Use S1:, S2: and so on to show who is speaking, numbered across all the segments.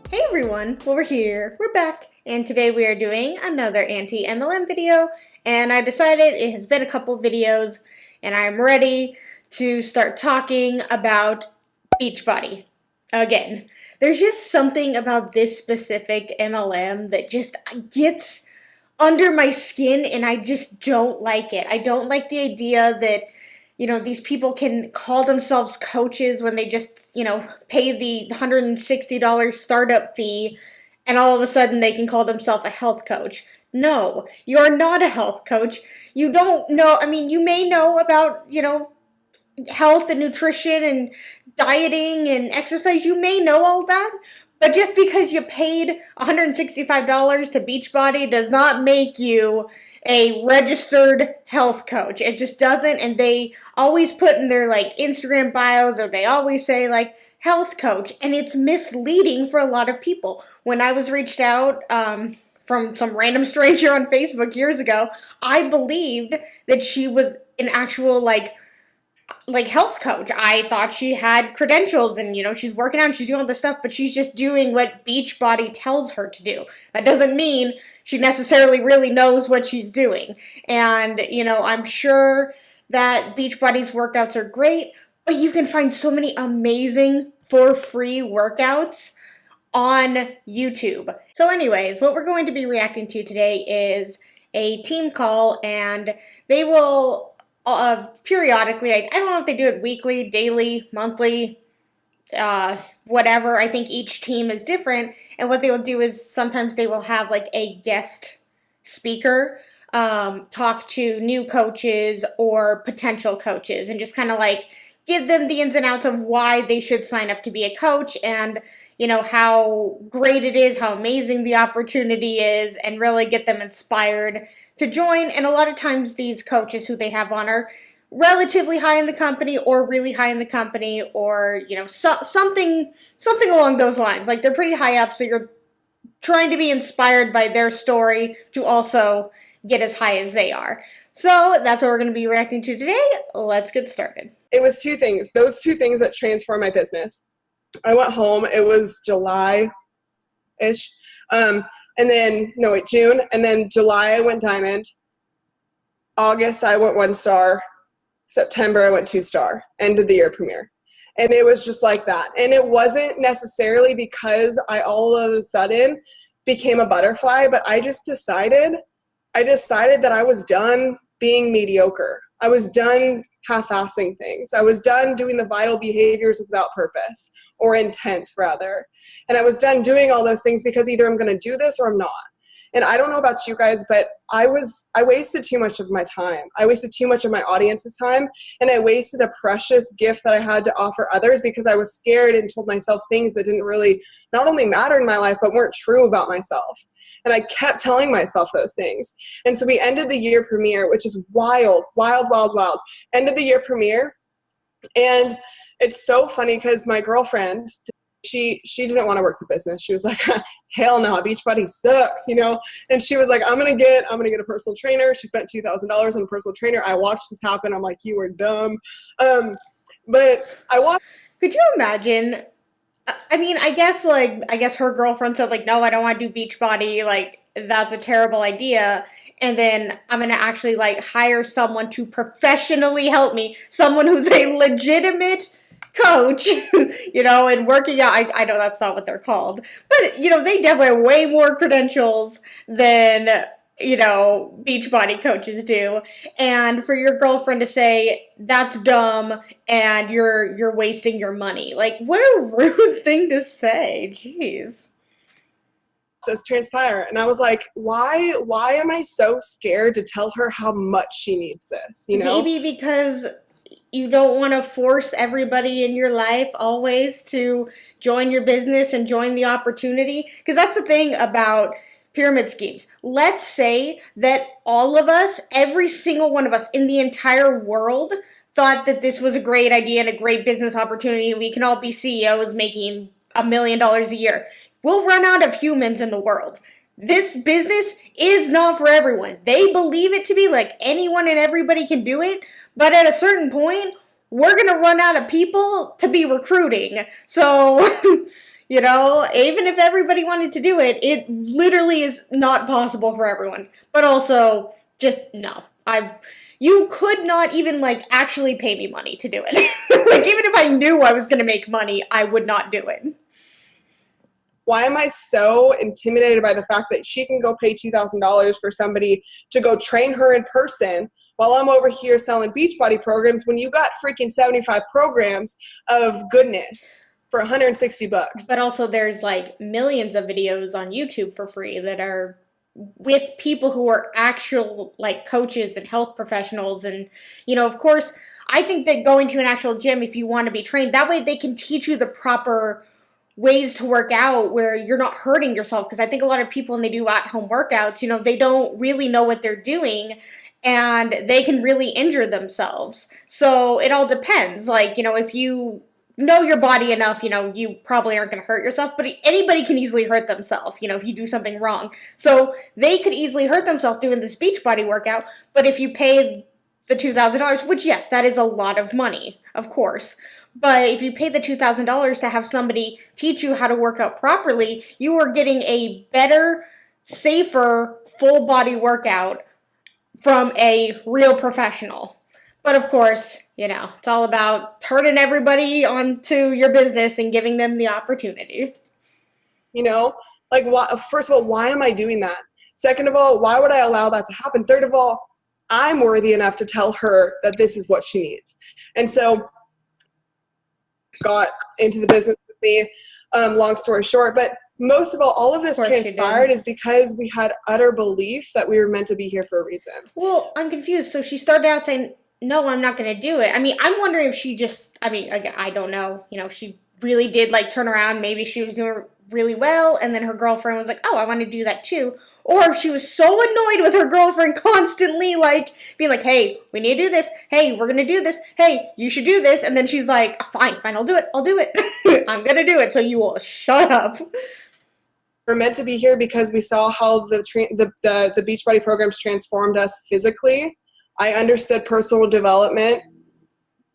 S1: Hey everyone, well, we're here, we're back, and today we are doing another anti-MLM video, and I decided it has been a couple videos, and I'm ready to start talking about Beachbody again. There's just something about this specific MLM that just gets under my skin, and I just don't like it. I don't like the idea that these people can call themselves coaches when they just, pay the $160 startup fee and all of a sudden they can call themselves a health coach. No, you're not a health coach. You don't know, you may know about, health and nutrition and dieting and exercise. You may know all that, but just because you paid $165 to Beachbody does not make you a registered health coach. It just doesn't, and they always put in their Instagram bios, or they always say health coach, and it's misleading for a lot of people. When I was reached out from some random stranger on Facebook years ago, I believed that she was an actual health coach. I thought she had credentials and she's working out and she's doing all this stuff, but she's just doing what Beachbody tells her to do. That doesn't mean she necessarily really knows what she's doing. And I'm sure that Beachbody's workouts are great, but you can find so many amazing for free workouts on YouTube. So anyways, what we're going to be reacting to today is a team call, and they will periodically, I don't know if they do it weekly, daily, monthly, whatever. I think each team is different, and what they will do is sometimes they will have a guest speaker talk to new coaches or potential coaches and just kind of give them the ins and outs of why they should sign up to be a coach, and how great it is, how amazing the opportunity is, and really get them inspired to join. And a lot of times these coaches who they have on are relatively high in the company or really high in the company, or something along those lines. They're pretty high up, so you're trying to be inspired by their story to also get as high as they are. So that's what we're going to be reacting to today. Let's get started.
S2: It was those two things that transformed my business. I went home, it was July-ish, June, and then July I went diamond, August I went 1-star, September I went 2-star, end of the year premiere. And it was just like that. And it wasn't necessarily because I all of a sudden became a butterfly, but I decided that I was done being mediocre. I was done half-assing things. I was done doing the vital behaviors without purpose, or intent rather. And I was done doing all those things because either I'm going to do this or I'm not. And I don't know about you guys, but I wasted too much of my time. I wasted too much of my audience's time, and I wasted a precious gift that I had to offer others because I was scared and told myself things that didn't really not only matter in my life, but weren't true about myself. And I kept telling myself those things. And so we ended the year premiere, which is wild, wild, wild, wild. End of the year premiere. And it's so funny because my girlfriend, she didn't want to work the business. She was like, hell no, Beachbody sucks, And she was like, I'm gonna get a personal trainer. She spent $2,000 on a personal trainer. I watched this happen. I'm like, you are dumb. But I watched.
S1: Could you imagine? I guess her girlfriend said no, I don't want to do Beachbody. That's a terrible idea. And then I'm going to actually hire someone to professionally help me. Someone who's a legitimate coach, and working out. I know that's not what they're called, but they definitely have way more credentials than Beachbody coaches do. And for your girlfriend to say that's dumb and you're wasting your money, what a rude thing to say. Jeez.
S2: This transpire, and I was like, why am I so scared to tell her how much she needs this?
S1: Maybe because you don't want to force everybody in your life always to join your business and join the opportunity. Because that's the thing about pyramid schemes. Let's say that all of us, every single one of us in the entire world, thought that this was a great idea and a great business opportunity. We can all be CEOs making $1 million a year. We'll run out of humans in the world. This business is not for everyone. They believe it to be anyone and everybody can do it, but at a certain point, we're going to run out of people to be recruiting. So, You know, even if everybody wanted to do it, it literally is not possible for everyone. But also, just no. You could not even like actually pay me money to do it. Like even if I knew I was going to make money, I would not do it.
S2: Why am I so intimidated by the fact that she can go pay $2,000 for somebody to go train her in person while I'm over here selling Beachbody programs when you got freaking 75 programs of goodness for $160?
S1: But also there's like millions of videos on YouTube for free that are with people who are actual like coaches and health professionals. And you know, of course, I think that going to an actual gym, if you want to be trained, that way they can teach you the proper ways to work out where you're not hurting yourself. Because I think a lot of people, when they do at-home workouts, you know, they don't really know what they're doing and they can really injure themselves. So it all depends. Like, you know, if you know your body enough, you know, you probably aren't going to hurt yourself, but anybody can easily hurt themselves, you know, if you do something wrong. So they could easily hurt themselves doing this Beachbody workout, but if you pay the $2,000, which yes, that is a lot of money, of course, but if you pay the $2,000 to have somebody teach you how to work out properly, you are getting a better, safer, full body workout from a real professional. But of course, you know, it's all about turning everybody onto your business and giving them the opportunity.
S2: You know, like, first of all, why am I doing that? Second of all, why would I allow that to happen? Third of all, I'm worthy enough to tell her that this is what she needs. And so got into the business with me, long story short. But most of all of this transpired is because we had utter belief that we were meant to be here for a reason.
S1: Well, I'm confused. So she started out saying, no, I'm not going to do it. I mean, I'm wondering if she just, I mean, I don't know. You know, she really did like turn around. Maybe she was doing really well. And then her girlfriend was like, oh, I want to do that too. Or if she was so annoyed with her girlfriend constantly, like, being like, hey, we need to do this. Hey, we're going to do this. Hey, you should do this. And then she's like, fine, I'll do it. I'll do it. I'm going to do it. So you will shut up.
S2: We're meant to be here because we saw how the Beachbody programs transformed us physically. I understood personal development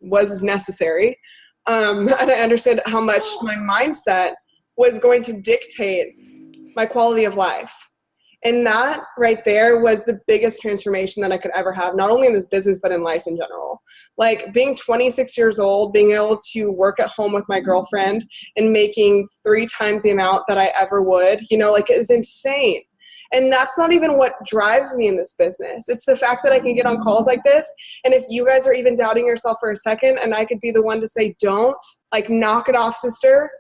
S2: was necessary. And I understood how much my mindset was going to dictate my quality of life. And that right there was the biggest transformation that I could ever have, not only in this business, but in life in general. Like being 26 years old, being able to work at home with my girlfriend and making 3 times the amount that I ever would, you know, like is insane. And that's not even what drives me in this business. It's the fact that I can get on calls like this. And if you guys are even doubting yourself for a second and I could be the one to say, don't, like, knock it off, sister.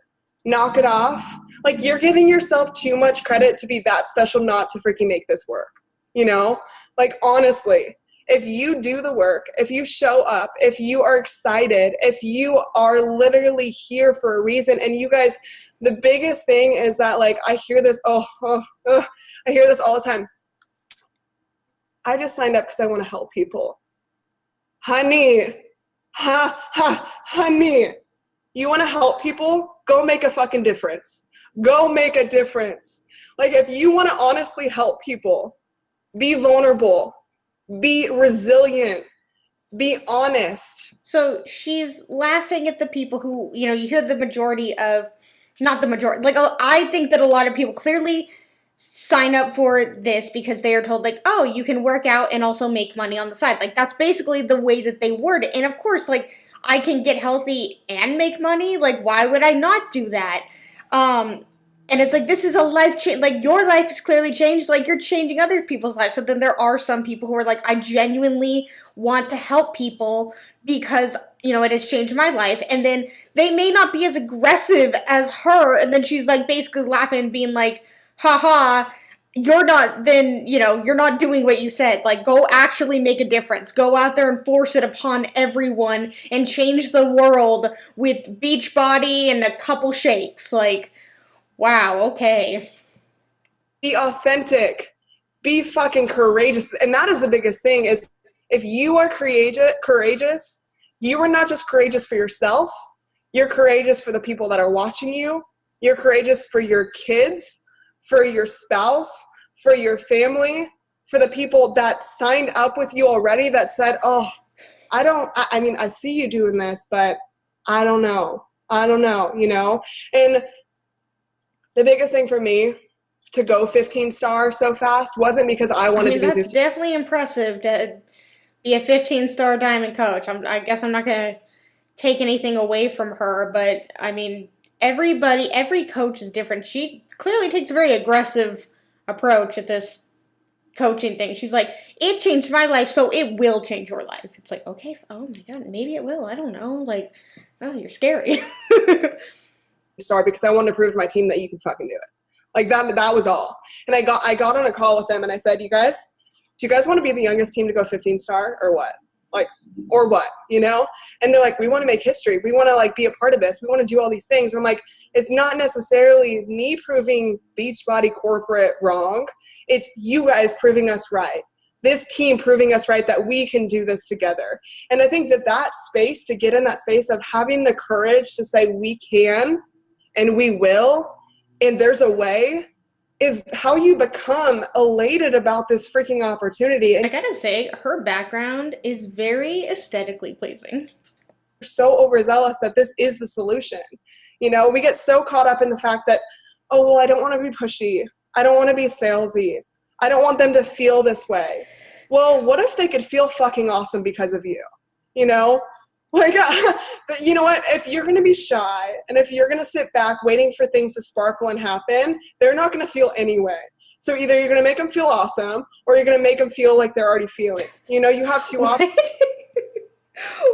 S2: Knock it off. Like, you're giving yourself too much credit to be that special not to freaking make this work. You know? Like, honestly, if you do the work, if you show up, if you are excited, if you are literally here for a reason, and you guys, the biggest thing is that, like, I hear this, I hear this all the time. I just signed up because I want to help people. Honey, honey, you want to help people? Go make a fucking difference. Go make a difference. Like, if you want to honestly help people, be vulnerable, be resilient, be honest.
S1: So she's laughing at the people who, you know, you hear the majority of, not the majority, like, I think that a lot of people clearly sign up for this because they are told, like, oh, you can work out and also make money on the side. Like, that's basically the way that they word it. And of course, like, I can get healthy and make money. Like, why would I not do that? And it's like, this is a life change. Like, your life is clearly changed. Like, you're changing other people's lives. So then there are some people who are like, I genuinely want to help people because, you know, it has changed my life. And then they may not be as aggressive as her. And then she's like basically laughing, being like, haha, you're not, then, you know, you're not doing what you said. Like, go actually make a difference. Go out there and force it upon everyone and change the world with Beachbody and a couple shakes. Like, wow, okay.
S2: Be authentic. Be fucking courageous. And that is the biggest thing, is if you are courageous, you are not just courageous for yourself. You're courageous for the people that are watching you. You're courageous for your kids, for your spouse, for your family, for the people that signed up with you already that said, oh, I mean, I see you doing this, but I don't know, you know? And The biggest thing for me to go 15-star so fast wasn't because I wanted to be 15.
S1: That's definitely impressive to be a 15-star diamond coach. I guess I'm not going to take anything away from her, but I mean, every coach is different. She clearly takes a very aggressive approach at this coaching thing. She's like, it changed my life, so it will change your life. It's like, okay, oh my God, maybe it will. I don't know. Like, oh, you're scary.
S2: Star because I wanted to prove to my team that you can fucking do it. Like that was all. And I got on a call with them and I said, do you guys want to be the youngest team to go 15-star or what? Like, or what, you know? And they're like, we want to make history. We want to like be a part of this. We want to do all these things. And I'm like, it's not necessarily me proving Beachbody corporate wrong. It's you guys proving us right. This team proving us right that we can do this together. And I think that space, to get in that space of having the courage to say we can and we will, and there's a way, is how you become elated about this freaking opportunity. And
S1: I gotta say, her background is very aesthetically pleasing.
S2: So overzealous that this is the solution. You know, we get so caught up in the fact that, oh, well, I don't want to be pushy. I don't want to be salesy. I don't want them to feel this way. Well, what if they could feel fucking awesome because of you? You know? Like, you know what? If you're going to be shy and if you're going to sit back waiting for things to sparkle and happen, they're not going to feel anyway. So either you're going to make them feel awesome or you're going to make them feel like they're already feeling. You know, you have two options.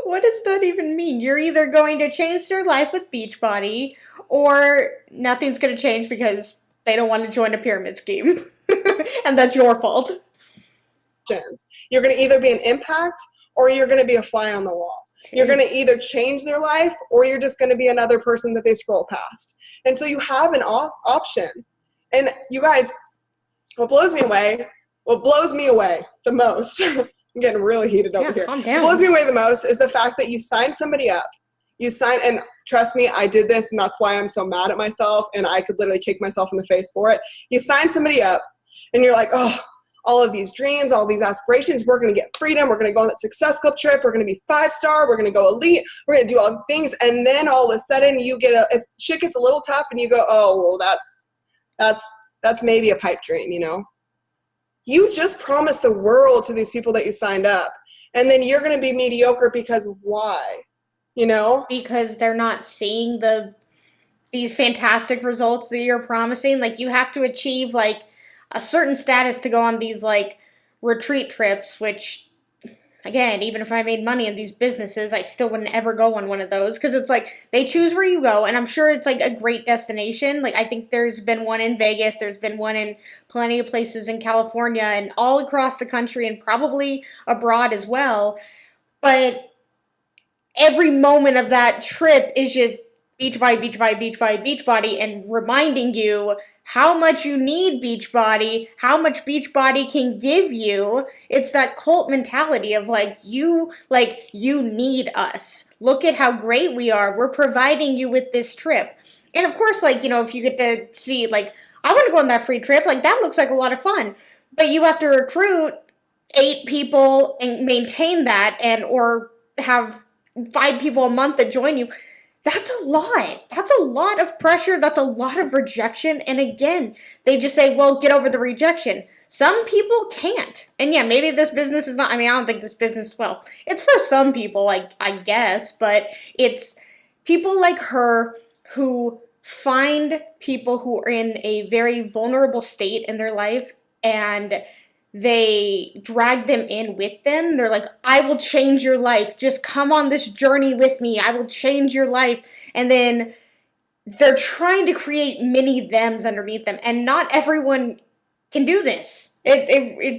S1: What does that even mean? You're either going to change their life with Beachbody or nothing's going to change because they don't want to join a pyramid scheme. And that's your fault.
S2: You're going to either be an impact or you're going to be a fly on the wall. You're going to either change their life or you're just going to be another person that they scroll past. And so you have an option. And you guys, what blows me away the most, I'm getting really heated over here.
S1: Calm down.
S2: What blows me away the most is the fact that you sign somebody up. And trust me, I did this, and that's why I'm so mad at myself, and I could literally kick myself in the face for it. You sign somebody up, and you're like, oh, all of these dreams, all these aspirations, we're going to get freedom, we're going to go on that Success Club trip, we're going to be 5-star, we're going to go elite, we're going to do all the things, and then all of a sudden you get if shit gets a little tough and you go, oh, well, that's maybe a pipe dream, you know? You just promised the world to these people that you signed up, and then you're going to be mediocre because why? You know? Because
S1: they're not seeing these fantastic results that you're promising. Like, you have to achieve, like, a certain status to go on these, like, retreat trips, which, again, even if I made money in these businesses, I still wouldn't ever go on one of those, because it's like, they choose where you go, and I'm sure it's, like, a great destination. Like, I think there's been one in Vegas, there's been one in plenty of places in California, and all across the country, and probably abroad as well, but every moment of that trip is just Beachbody, Beachbody, Beachbody, Beachbody, and reminding you how much you need Beachbody, how much Beachbody can give you. It's that cult mentality of you need us. Look at how great we are. We're providing you with this trip. And of course, if you get to see, I want to go on that free trip, that looks like a lot of fun. But you have to recruit 8 people and maintain that, or have 5 people a month that join you. That's a lot. That's a lot of pressure. That's a lot of rejection. And again, they just say, well, get over the rejection. Some people can't. And yeah, maybe this business is not, I don't think this business, it's for some people, I guess, but it's people like her who find people who are in a very vulnerable state in their life, and they drag them in with them. They're like, I will change your life. Just come on this journey with me. I will change your life. And then they're trying to create mini thems underneath them. And not everyone can do this.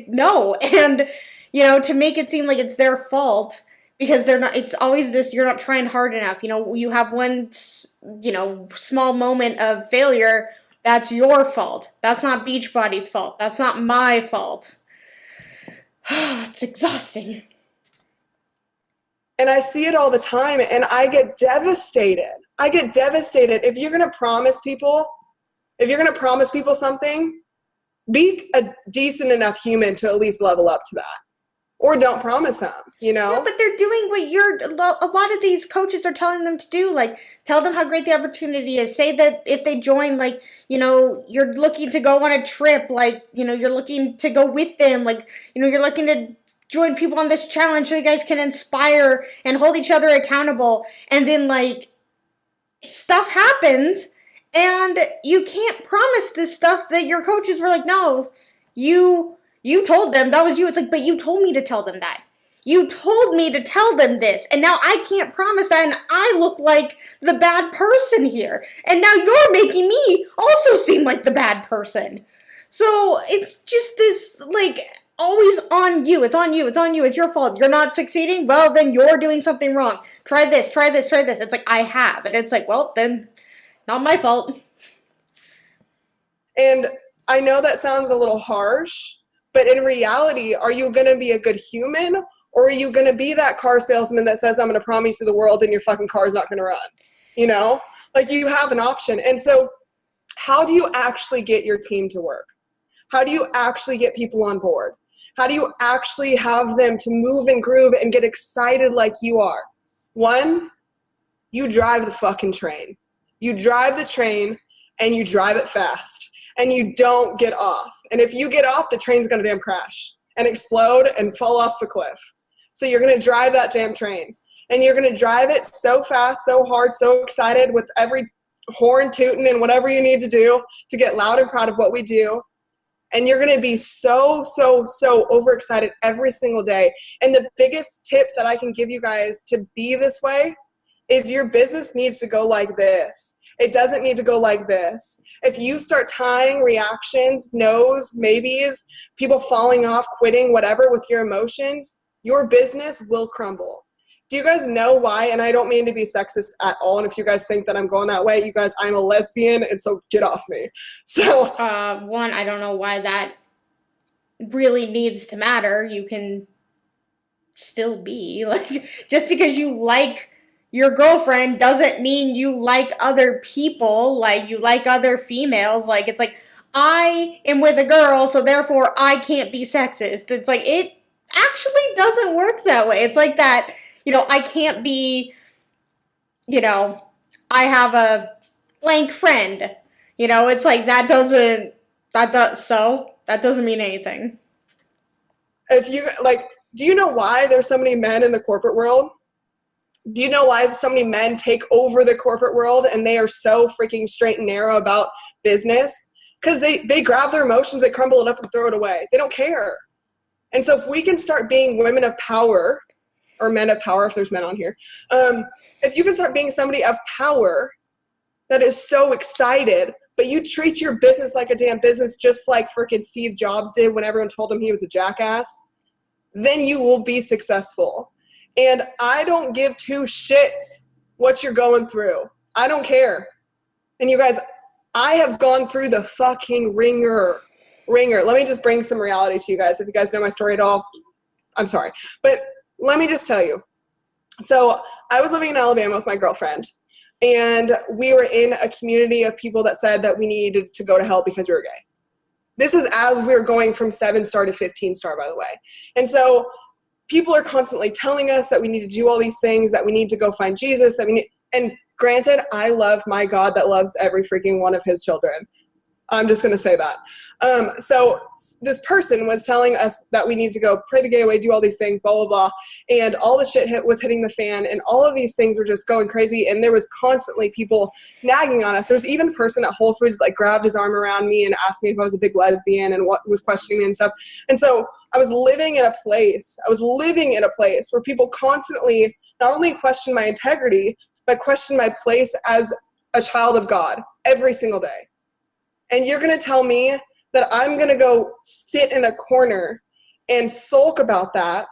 S1: No. And, to make it seem like it's their fault because they're not, it's always this, you're not trying hard enough. You have one, small moment of failure. That's your fault. That's not Beachbody's fault. That's not my fault. It's exhausting. And I see it all the time, and I get devastated. If you're going to promise people something, be a decent enough human to at least level up to that.
S2: or don't promise them, you know?
S1: Yeah, but they're doing what a lot of these coaches are telling them to do. Like, tell them how great the opportunity is. Say that if they join, like, you're looking to go on a trip, like, you're looking to go with them, like, you're looking to join people on this challenge so you guys can inspire and hold each other accountable. And then, like, stuff happens and you can't promise this stuff that your coaches were like, no, you told them that was you. It's like, but you told me to tell them that. You told me to tell them this, and now I can't promise that, and I look like the bad person here. And now you're making me also seem like the bad person. So it's just this, like, always on you. It's on you. It's on you. It's your fault. You're not succeeding? Well, then you're doing something wrong. Try this, try this, try this. It's like, I have. And it's like, well, then, not my fault.
S2: And I know that sounds a little harsh, but in reality, are you going to be a good human? Or are you going to be that car salesman that says, I'm going to promise you the world and your fucking car's not going to run? You know? Like, you have an option. And so how do you actually get your team to work? How do you actually get people on board? How do you actually have them to move and groove and get excited like you are? One, you drive the fucking train. You drive the train and you drive it fast. And you don't get off. And if you get off, the train's going to damn crash and explode and fall off the cliff. So you're going to drive that damn train. And you're going to drive it so fast, so hard, so excited with every horn tooting and whatever you need to do to get loud and proud of what we do. And you're going to be so overexcited every single day. And the biggest tip that I can give you guys to be this way is your business needs to go like this. It doesn't need to go like this. If you start tying reactions, no's, maybes, people falling off, quitting, whatever with your emotions, your business will crumble. Do you guys know why? And I don't mean to be sexist at all. And if you guys think that I'm going that way, you guys, I'm a lesbian, and so get off me. So,
S1: one, I don't know why that really needs to matter. You can still be, like, just because you like your girlfriend doesn't mean you like other people, like you like other females. Like, it's like, I am with a girl, so therefore I can't be sexist. It's like, it actually doesn't work that way. It's like that, I can't be, I have a blank friend. It's like, that doesn't mean anything.
S2: if you, like, do you know why there's so many men in the corporate world? Do you know why so many men take over the corporate world and they are so freaking straight and narrow about business? Because they grab their emotions, they crumble it up and throw it away. They don't care. And so if we can start being women of power, or men of power if there's men on here, if you can start being somebody of power that is so excited, but you treat your business like a damn business just like freaking Steve Jobs did when everyone told him he was a jackass, then you will be successful. And I don't give two shits what you're going through. I don't care. And you guys, I have gone through the fucking ringer. Let me just bring some reality to you guys. If you guys know my story at all, I'm sorry. But let me just tell you. So I was living in Alabama with my girlfriend, and we were in a community of people that said that we needed to go to hell because we were gay. This is as we were going from 7-star to 15-star, by the way. And so people are constantly telling us that we need to do all these things, that we need to go find Jesus, and granted, I love my God that loves every freaking one of his children. I'm just going to say that. So this person was telling us that we need to go pray the gay away, do all these things, blah, blah, blah. And all the shit was hitting the fan, and all of these things were just going crazy. And there was constantly people nagging on us. There was even a person at Whole Foods like grabbed his arm around me and asked me if I was a big lesbian and what was questioning me and stuff. And so I was living in a place where people constantly not only questioned my integrity, but questioned my place as a child of God every single day. And you're going to tell me that I'm going to go sit in a corner and sulk about that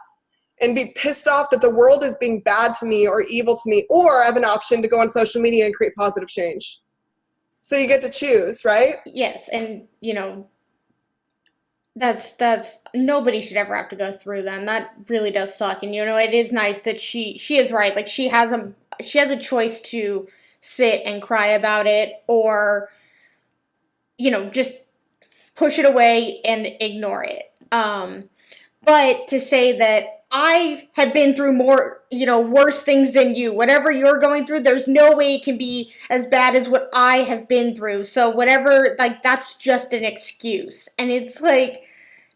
S2: and be pissed off that the world is being bad to me or evil to me, or I have an option to go on social media and create positive change. So you get to choose, right?
S1: Yes, and that's nobody should ever have to go through that. And that really does suck. And it is nice that she is right. Like, she has a choice to sit and cry about it, or just push it away and ignore it. But But to say that I have been through more, worse things than you. Whatever you're going through, there's no way it can be as bad as what I have been through. So whatever, like, that's just an excuse. And it's like,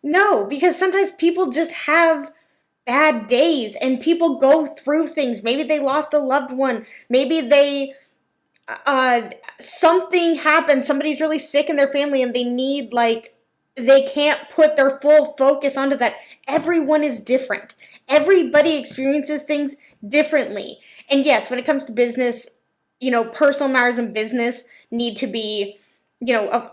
S1: no, because sometimes people just have bad days and people go through things. Maybe they lost a loved one. Maybe they something happened. Somebody's really sick in their family and they need, like, they can't put their full focus onto that. Everyone is different. Everybody experiences things differently. And yes, when it comes to business, personal matters and business need to be,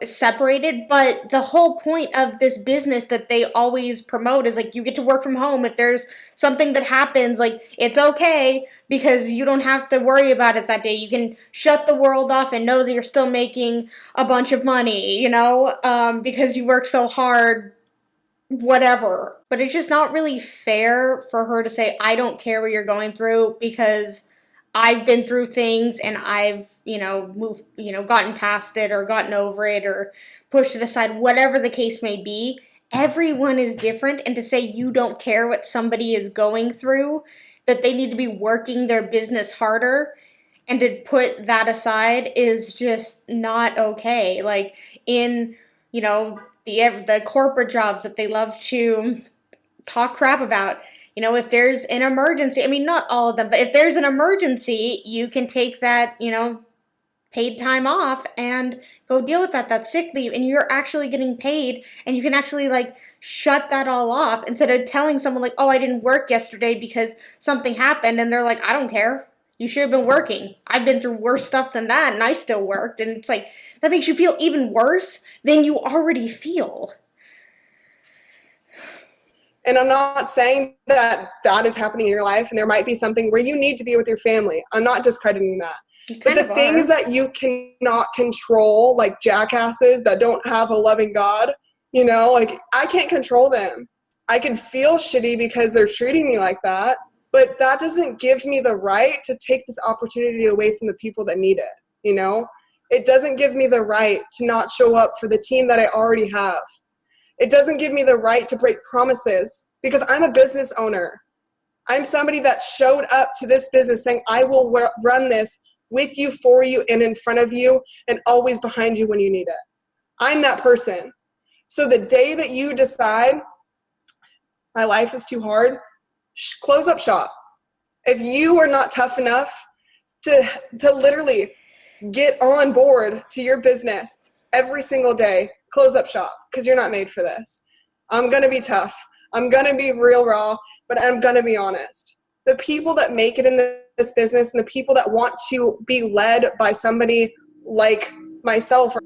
S1: separated. But the whole point of this business that they always promote is like, you get to work from home. If there's something that happens, like, it's okay because you don't have to worry about it that day. You can shut the world off and know that you're still making a bunch of money, because you work so hard, whatever. But it's just not really fair for her to say, I don't care what you're going through because I've been through things and I've, moved, gotten past it or gotten over it or pushed it aside, whatever the case may be. Everyone is different, and to say you don't care what somebody is going through, that they need to be working their business harder, and to put that aside is just not okay. Like, in, the corporate jobs that they love to talk crap about, if there's an emergency, I mean, not all of them, but if there's an emergency, you can take that, paid time off and go deal with that. That's sick leave, and you're actually getting paid, and you can actually, like, shut that all off instead of telling someone, like, oh, I didn't work yesterday because something happened, and they're like, I don't care. You should have been working. I've been through worse stuff than that, and I still worked. And it's like, that makes you feel even worse than you already feel.
S2: And I'm not saying that that is happening in your life and there might be something where you need to be with your family. I'm not discrediting that. But the things that you cannot control, like jackasses that don't have a loving God, like, I can't control them. I can feel shitty because they're treating me like that, but that doesn't give me the right to take this opportunity away from the people that need it, It doesn't give me the right to not show up for the team that I already have. It doesn't give me the right to break promises because I'm a business owner. I'm somebody that showed up to this business saying, I will run this with you, for you, and in front of you, and always behind you when you need it. I'm that person. So the day that you decide, my life is too hard, close up shop. If you are not tough enough to literally get on board to your business every single day, close up shop, because you're not made for this. I'm going to be tough. I'm going to be real raw, but I'm going to be honest. The people that make it in this business and the people that want to be led by somebody like myself, or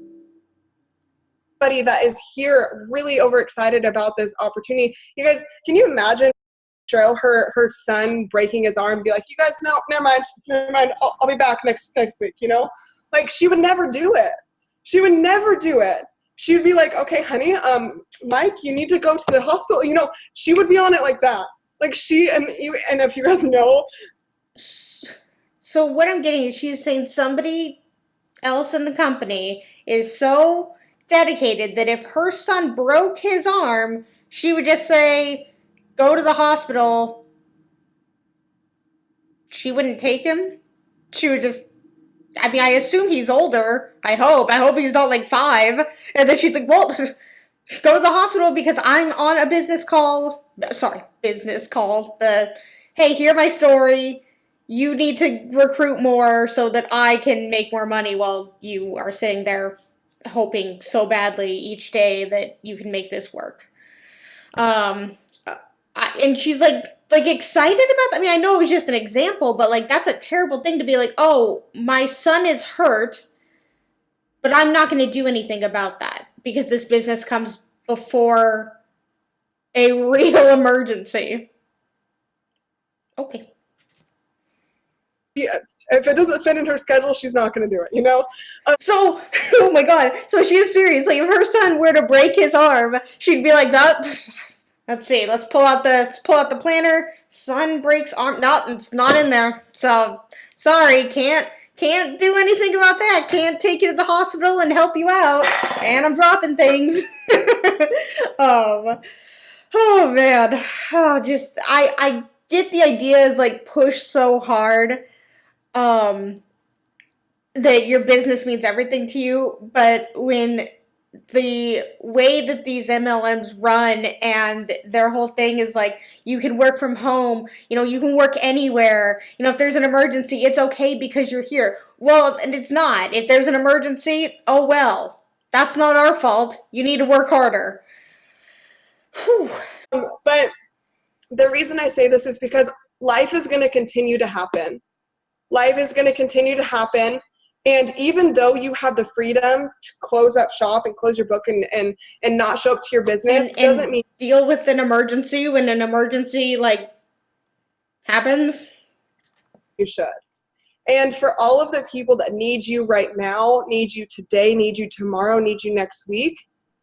S2: somebody that is here really overexcited about this opportunity. You guys, can you imagine her son breaking his arm and be like, you guys, no, never mind. I'll be back next week, Like, she would never do it. She would never do it. She would be like, okay, honey, Mike, you need to go to the hospital. She would be on it like that. Like, and if you guys know.
S1: So what I'm getting is she's saying somebody else in the company is so dedicated that if her son broke his arm, she would just say, go to the hospital. She wouldn't take him. She would just, I mean, I assume he's older. I hope he's not like 5. And then she's like, well, go to the hospital because I'm on a business call. Hey, hear my story. You need to recruit more so that I can make more money while you are sitting there hoping so badly each day that you can make this work. And she's like excited about that. I mean, I know it was just an example, but like, that's a terrible thing to be like, oh, my son is hurt, but I'm not going to do anything about that because this business comes before a real emergency. Okay.
S2: Yeah, if it doesn't fit in her schedule, she's not going to do it,
S1: So, oh my God. So she is serious. Like, if her son were to break his arm, she'd be like, that. Let's see. Let's pull out the planner. Son breaks arm. No, it's not in there. So, sorry, can't do anything about that. Can't take you to the hospital and help you out. And I'm dropping things. Oh man. Oh, just I get the idea is like pushed so hard um that your business means everything to you, but when the way that these MLMs run and their whole thing is like you can work from home, you can work anywhere. If there's an emergency, it's okay because you're here. Well, and it's not. If there's an emergency, oh well. That's not our fault. You need to work harder. Whew.
S2: But the reason I say this is because life is going to continue to happen. Life is going to continue to happen. And even though you have the freedom to close up shop and close your book and not show up to your business, doesn't mean
S1: deal with an emergency when an emergency like happens.
S2: You should. And for all of the people that need you right now, need you today, need you tomorrow, need you next week,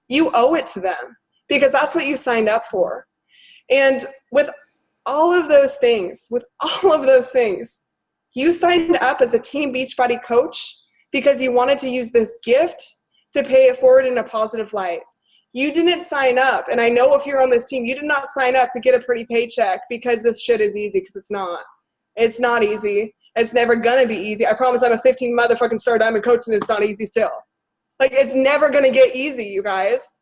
S2: you owe it to them because that's what you signed up for. And with all of those things, you signed up as a Team Beachbody coach because you wanted to use this gift to pay it forward in a positive light. You didn't sign up, and I know if you're on this team, you did not sign up to get a pretty paycheck because this shit is easy, because it's not. It's not easy. It's never gonna be easy. I promise I'm a 15 motherfucking star diamond coach and it's not easy still. Like, it's never gonna get easy, you guys.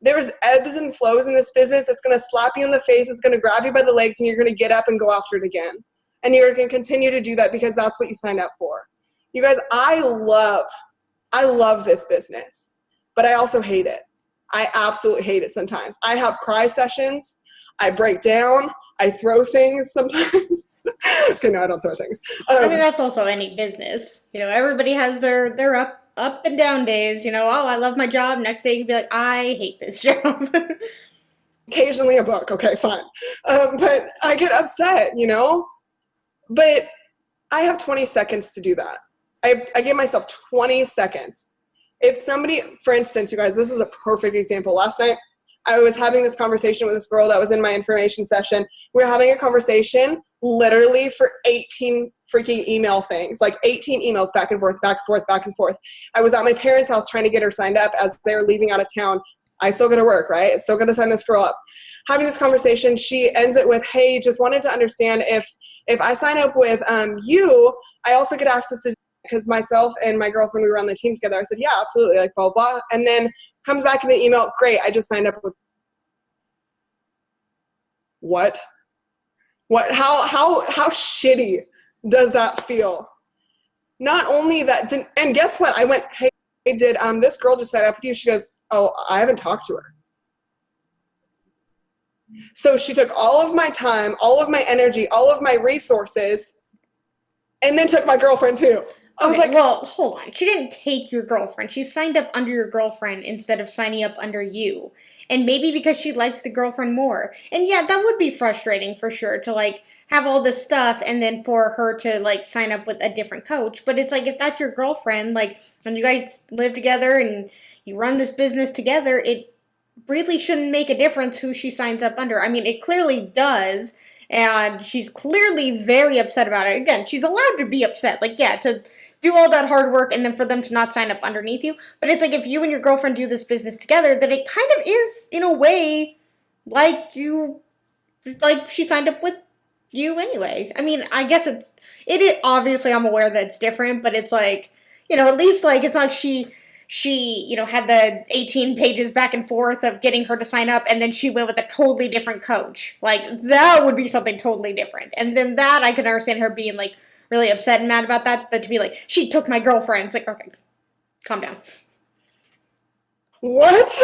S2: There's ebbs and flows in this business. It's gonna slap you in the face, it's gonna grab you by the legs, and you're gonna get up and go after it again. And you're going to continue to do that because that's what you signed up for. You guys, I love this business, but I also hate it. I absolutely hate it sometimes. I have cry sessions. I break down. I throw things sometimes. Okay, no, I don't throw things.
S1: I mean, that's also any business. Everybody has their up and down days. Oh, I love my job. Next day you can be like, I hate this job.
S2: Occasionally a book. Okay, fine. But I get upset, But I have 20 seconds to do that. I give myself 20 seconds. If somebody, for instance, you guys, this is a perfect example. Last night, I was having this conversation with this girl that was in my information session. We were having a conversation literally for 18 freaking email things, like 18 emails back and forth, back and forth, back and forth. I was at my parents' house trying to get her signed up as they were leaving out of town. I still got to work, right? I still got to sign this girl up. Having this conversation, she ends it with, hey, just wanted to understand if I sign up with you, I also get access to, because myself and my girlfriend, we were on the team together. I said, yeah, absolutely, like blah, blah. And then comes back in the email, great, I just signed up with. What? How shitty does that feel? Not only that, and guess what? I went, hey, did this girl just sign up with you? She goes, oh, I haven't talked to her. So she took all of my time, all of my energy, all of my resources, and then took my girlfriend too. I was like,
S1: well, hold on. She didn't take your girlfriend. She signed up under your girlfriend instead of signing up under you. And maybe because she likes the girlfriend more. And yeah, that would be frustrating for sure to like have all this stuff and then for her to like sign up with a different coach. But it's like, if that's your girlfriend, like, and you guys live together and you run this business together, it really shouldn't make a difference who she signs up under. I mean, it clearly does. And she's clearly very upset about it. Again, she's allowed to be upset. Like, yeah, to do all that hard work and then for them to not sign up underneath you. But it's like, if you and your girlfriend do this business together, then it kind of is, in a way, like she signed up with you anyway. I mean, I guess it is, obviously I'm aware that it's different, but it's like, at least like, it's not she, had the 18 pages back and forth of getting her to sign up, and then she went with a totally different coach. Like, that would be something totally different. And then that, I can understand her being, like, really upset and mad about that, but to be like, she took my girlfriend. It's like, okay, calm down.
S2: What?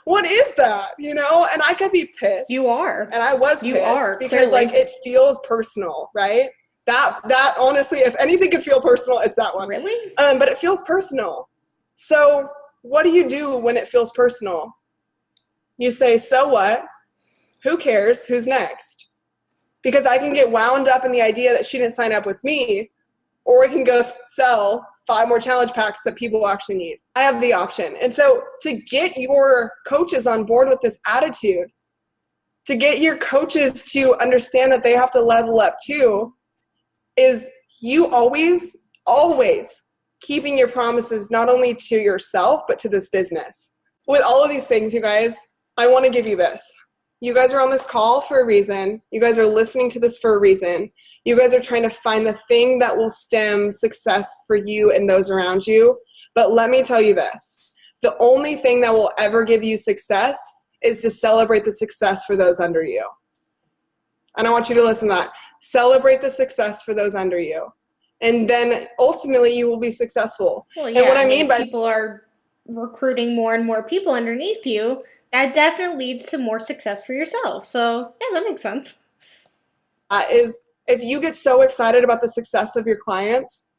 S2: What is that? And I could be pissed.
S1: You are.
S2: And I was pissed.
S1: You are,
S2: because,
S1: clearly.
S2: like, it feels personal, right? That honestly, if anything could feel personal, it's that one.
S1: Really?
S2: But it feels personal. So what do you do when it feels personal? You say, so what? Who cares? Who's next? Because I can get wound up in the idea that she didn't sign up with me, or I can go sell 5 more challenge packs that people actually need. I have the option. And so to get your coaches on board with this attitude, to get your coaches to understand that they have to level up too, is you always keeping your promises not only to yourself, but to this business. With all of these things, you guys, I want to give you this. You guys are on this call for a reason. You guys are listening to this for a reason. You guys are trying to find the thing that will stem success for you and those around you. But let me tell you this. The only thing that will ever give you success is to celebrate the success for those under you. And I want you to listen to that. Celebrate the success for those under you. And then ultimately you will be successful.
S1: Well, yeah,
S2: and what I mean
S1: if
S2: by
S1: people are recruiting more and more people underneath you, that definitely leads to more success for yourself. So, yeah, that makes sense.
S2: Is if you get so excited about the success of your clients,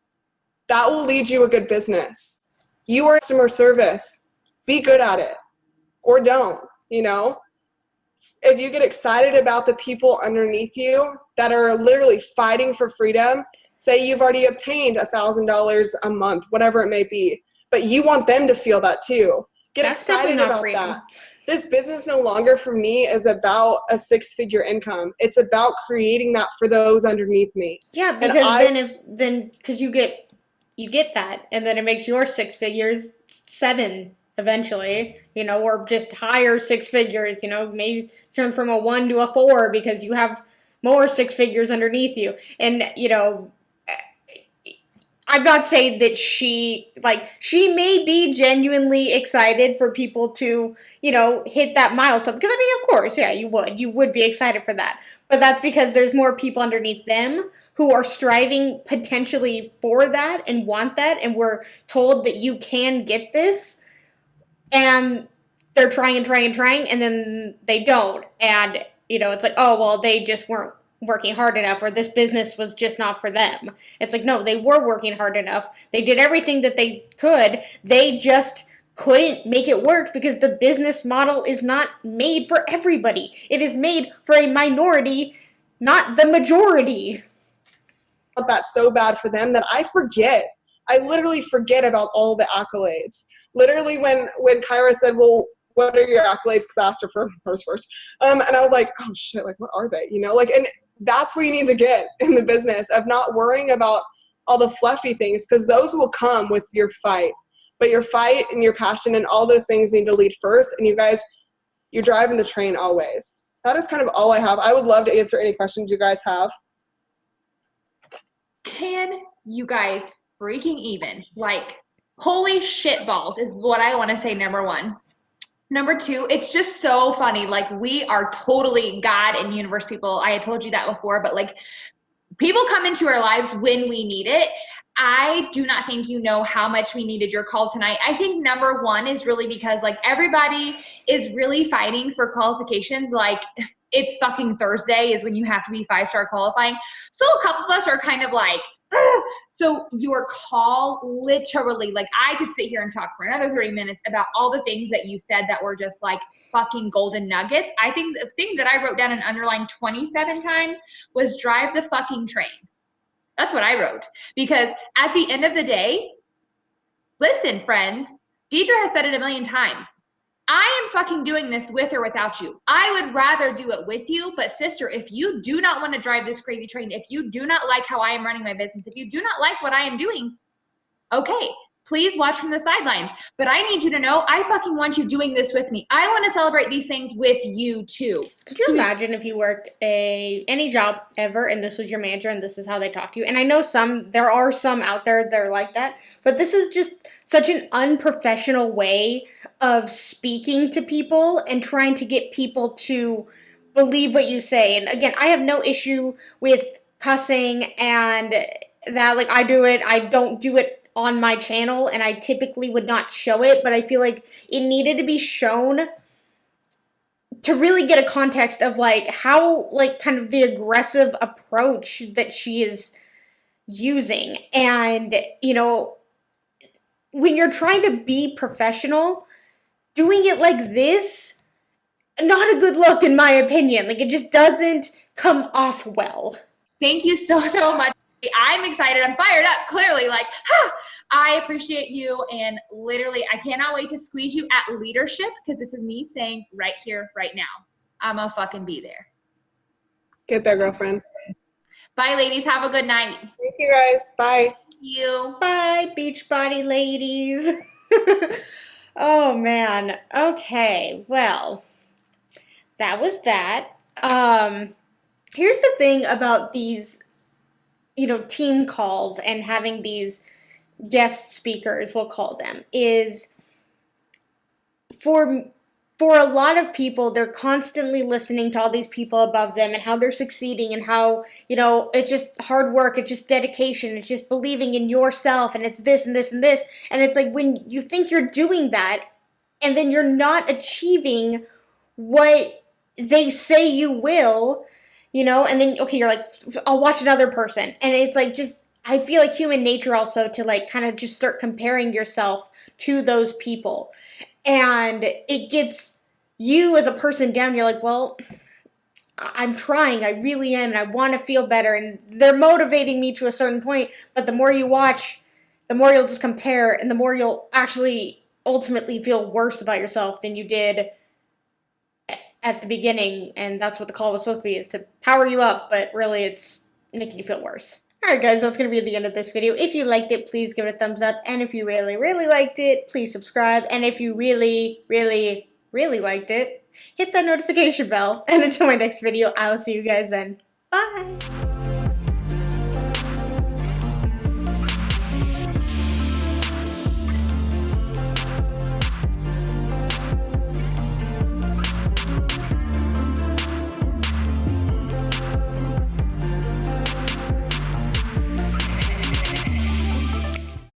S2: that will lead you a good business. You are customer service. Be good at it or don't, you know? If you get excited about the people underneath you that are literally fighting for freedom, say you've already obtained $1,000 a month, whatever it may be, but you want them to feel that too. Get
S1: That's
S2: excited
S1: definitely not
S2: about
S1: freedom.
S2: that. This business no longer for me is about a 6-figure income. It's about creating that for those underneath me.
S1: Yeah, because because you get that, and then it makes your 6 figures 7 eventually, you know, or just higher 6 figures, you know, maybe turn from a 1 to a 4 because you have more 6 figures underneath you. And, you know, I'm not saying that she may be genuinely excited for people to, you know, hit that milestone. Because, I mean, of course, yeah, you would be excited for that. But that's because there's more people underneath them who are striving potentially for that and want that, and we're told that you can get this, and they're trying and trying and trying, and then they don't. And, you know, it's like, oh, well, they just weren't working hard enough, or this business was just not for them. It's like, no, they were working hard enough. They did everything that they could. They just couldn't make it work because the business model is not made for everybody. It is made for a minority, not the majority.
S2: I want that so bad for them that I literally forget about all the accolades. Literally when Kyra said, well, what are your accolades? Because I asked her for hers first. And I was like, oh shit, like what are they? You know, like, and that's where you need to get in the business of not worrying about all the fluffy things, because those will come with your fight. But your fight and your passion and all those things need to lead first. And you guys, you're driving the train always. That is kind of all I have. I would love to answer any questions you guys have.
S3: Can you guys freaking even? Like, holy shit balls is what I want to say, number one. Number two, it's just so funny. Like, we are totally God and universe people. I had told you that before, but like, people come into our lives when we need it. I do not think you know how much we needed your call tonight. I think number one is really because like everybody is really fighting for qualifications. Like, it's fucking Thursday is when you have to be 5-star qualifying. So a couple of us are kind of like, so your call literally, like I could sit here and talk for another 30 minutes about all the things that you said that were just like fucking golden nuggets. I think the thing that I wrote down and underlined 27 times was drive the fucking train. That's what I wrote. Because at the end of the day, listen, friends, Deidre has said it a million times. I am fucking doing this with or without you. I would rather do it with you, but sister, if you do not want to drive this crazy train, if you do not like how I am running my business, if you do not like what I am doing, okay, please watch from the sidelines. But I need you to know I fucking want you doing this with me. I want to celebrate these things with you too.
S1: Could you imagine if you worked any job ever and this was your manager and this is how they talk to you? And I know there are some out there that are like that, but this is just such an unprofessional way of speaking to people and trying to get people to believe what you say. And again, I have no issue with cussing and that, like, I don't do it on my channel, and I typically would not show it, but I feel like it needed to be shown to really get a context of like how, like, kind of the aggressive approach that she is using. And, you know, when you're trying to be professional, doing it like this, not a good look in my opinion. Like, it just doesn't come off well.
S3: Thank you so much. I'm excited. I'm fired up, clearly. Like, I appreciate you. And literally, I cannot wait to squeeze you at leadership, because this is me saying right here, right now, I'm going to fucking be there.
S2: Get there, girlfriend.
S3: Bye, ladies. Have a good night.
S2: Thank you, guys. Bye.
S3: Thank you.
S1: Bye, Beachbody ladies. Oh, man. Okay, well, that was that. Here's the thing about these, team calls and having these guest speakers, we'll call them, is for a lot of people, they're constantly listening to all these people above them and how they're succeeding and how, it's just hard work, it's just dedication, it's just believing in yourself, and it's this and this and this. And it's like when you think you're doing that and then you're not achieving what they say you will, and then, okay, you're like, I'll watch another person. And it's like, just, I feel like human nature also to like kind of just start comparing yourself to those people. And it gets you as a person down. You're like, well, I'm trying, I really am, and I want to feel better. And they're motivating me to a certain point. But the more you watch, the more you'll just compare, and the more you'll actually ultimately feel worse about yourself than you did at the beginning. And that's what the call was supposed to be, is to power you up, but really it's making you feel worse. Alright guys, that's going to be the end of this video. If you liked it, please give it a thumbs up. And if you really, really liked it, please subscribe. And if you really, really, really liked it, hit that notification bell. And until my next video, I will see you guys then. Bye!